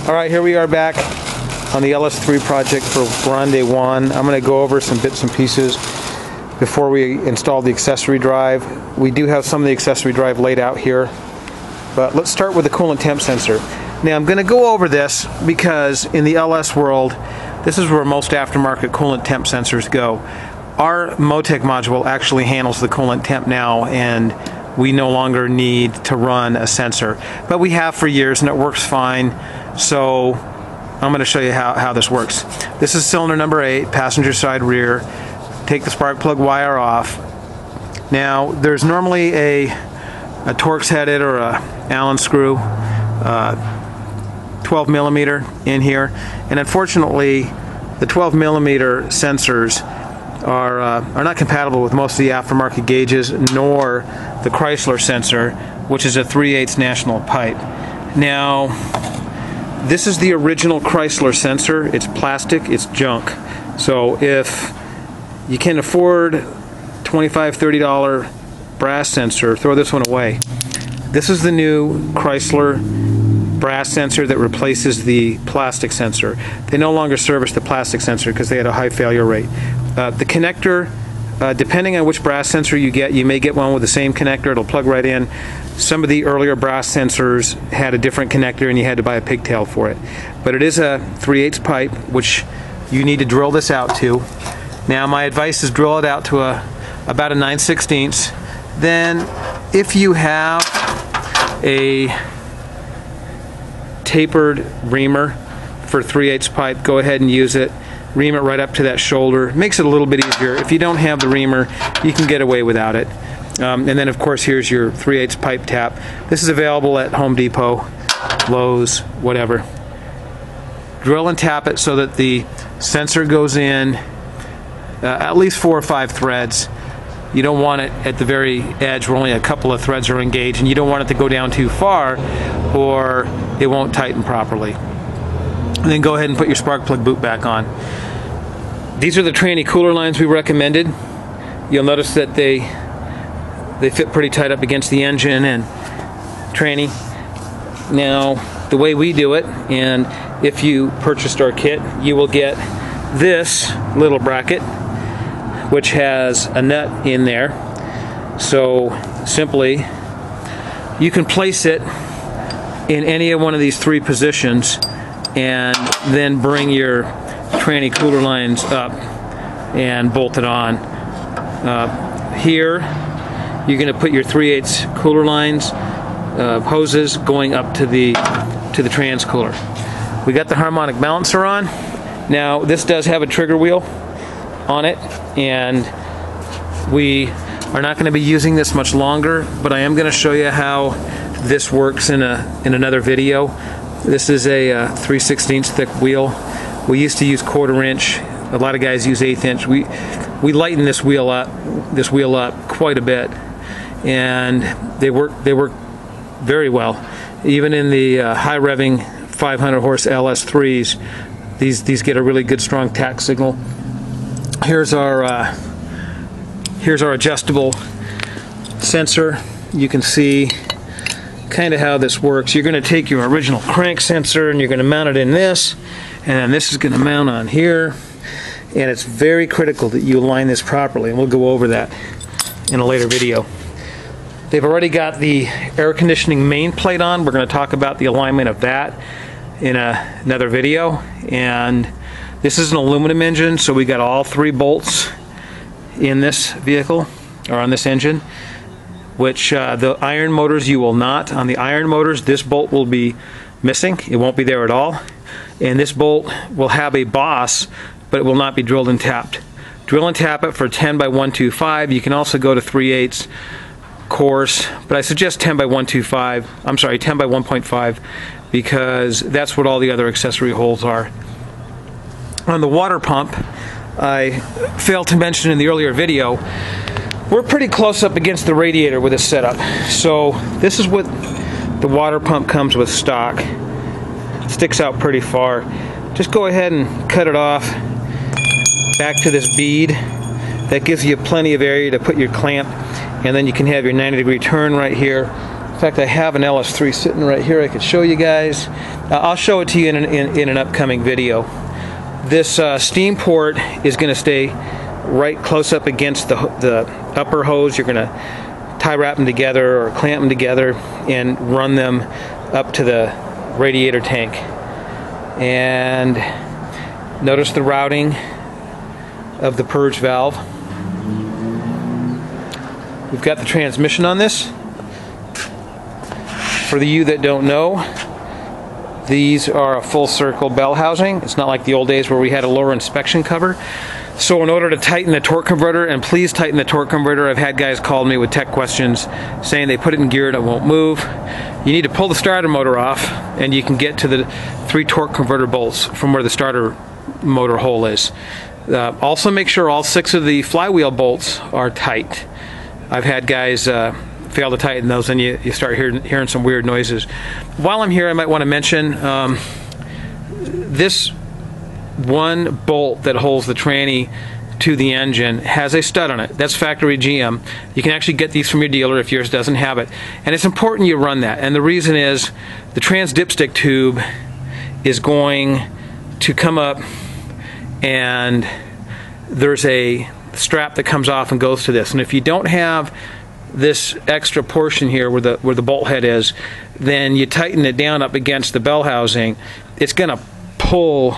Alright, here we are back on the LS3 project for Grande 1. I'm going to go over some bits and pieces before we install the accessory drive. We do have some of the accessory drive laid out here, but let's start with the coolant temp sensor. Now I'm going to go over this because in the LS world, this is where most aftermarket coolant temp sensors go. Our Motec module actually handles the coolant temp now, and we no longer need to run a sensor. But we have for years and it works fine. So I'm going to show you how this works. This is cylinder number 8, passenger side rear. Take the spark plug wire off. Now there's normally a Torx headed or a Allen screw, 12 millimeter in here, and unfortunately the 12 millimeter sensors are not compatible with most of the aftermarket gauges, nor the Chrysler sensor, which is a 3/8 National pipe. Now this is the original Chrysler sensor. It's plastic, it's junk. So if you can afford $25, $30 brass sensor, throw this one away. This is the new Chrysler brass sensor that replaces the plastic sensor. They no longer service the plastic sensor because they had a high failure rate. The connector, depending on which brass sensor you get, you may get one with the same connector. It'll plug right in. Some of the earlier brass sensors had a different connector and you had to buy a pigtail for it. But it is a 3/8 pipe, which you need to drill this out to. Now my advice is drill it out to about a 9/16. Then if you have a tapered reamer for 3/8 pipe, go ahead and use it. Ream it right up to that shoulder. Makes it a little bit easier. If you don't have the reamer, you can get away without it. And then of course here's your 3/8 pipe tap. This is available at Home Depot, Lowe's, whatever. Drill and tap it so that the sensor goes in at least 4 or 5 threads. You don't want it at the very edge where only a couple of threads are engaged, and you don't want it to go down too far or it won't tighten properly. And then go ahead and put your spark plug boot back on. These are the tranny cooler lines we recommended. You'll notice that they fit pretty tight up against the engine and tranny. Now the way we do it, and if you purchased our kit, you will get this little bracket which has a nut in there. So simply you can place it in any of one of these 3 positions and then bring your tranny cooler lines up and bolt it on. Here you're going to put your 3/8 cooler lines, hoses going up to the trans cooler. We got the harmonic balancer on. Now this does have a trigger wheel on it, and we are not going to be using this much longer, but I am going to show you how this works in another video. This is a 3/16 thick wheel. We used to use 1/4 inch. A lot of guys use 1/8 inch. We lighten this wheel up quite a bit, and they work very well. Even in the high revving 500 horse LS3s, these get a really good strong tack signal. Here's our adjustable sensor. You can see kind of how this works. You're going to take your original crank sensor and you're going to mount it in this, and then this is going to mount on here, and it's very critical that you align this properly, and we'll go over that in a later video. They've already got the air conditioning main plate on. We're going to talk about the alignment of that in another video. And this is an aluminum engine, so we got all 3 bolts in this vehicle, or on this engine, which the iron motors you will not. On the iron motors, this bolt will be missing. It won't be there at all. And this bolt will have a boss, but it will not be drilled and tapped. Drill and tap it for 10 by 125. You can also go to 3/8 coarse, but I suggest 10 by 125. I'm sorry, 10 by 1.5, because that's what all the other accessory holes are. On the water pump, I failed to mention in the earlier video, we're pretty close up against the radiator with this setup. So this is what the water pump comes with stock. It sticks out pretty far. Just go ahead and cut it off back to this bead. That gives you plenty of area to put your clamp, and then you can have your 90-degree turn right here In fact, I have an LS3 sitting right here I could show you guys. I'll show it to you in an upcoming video. This steam port is going to stay right close up against the upper hose. You're going to tie wrap them together or clamp them together and run them up to the radiator tank. And notice the routing of the purge valve. We've got the transmission on this. For you that don't know, these are a full circle bell housing. It's not like the old days where we had a lower inspection cover. So in order to tighten the torque converter, and please tighten the torque converter, I've had guys call me with tech questions saying they put it in gear and it won't move. You need to pull the starter motor off and you can get to the 3 torque converter bolts from where the starter motor hole is. Also make sure all 6 of the flywheel bolts are tight. I've had guys fail to tighten those and you start hearing some weird noises. While I'm here, I might want to mention this one bolt that holds the tranny to the engine has a stud on it. That's factory GM. You can actually get these from your dealer if yours doesn't have it. And it's important you run that. And the reason is the trans dipstick tube is going to come up and there's a strap that comes off and goes to this. And if you don't have this extra portion here where the bolt head is, then you tighten it down up against the bell housing, it's going to pull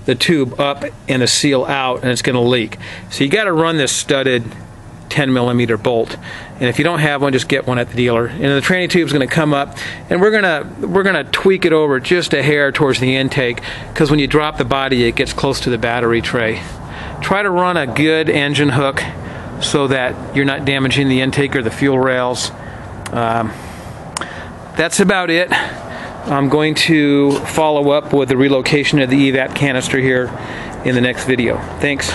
the tube up and the seal out and it's going to leak. So you got to run this studded 10mm bolt, and if you don't have one, just get one at the dealer. And the tranny tube is going to come up, and we're gonna tweak it over just a hair towards the intake, because when you drop the body it gets close to the battery tray. Try to run a good engine hook so that you're not damaging the intake or the fuel rails. That's about it. I'm going to follow up with the relocation of the EVAP canister here in the next video. Thanks.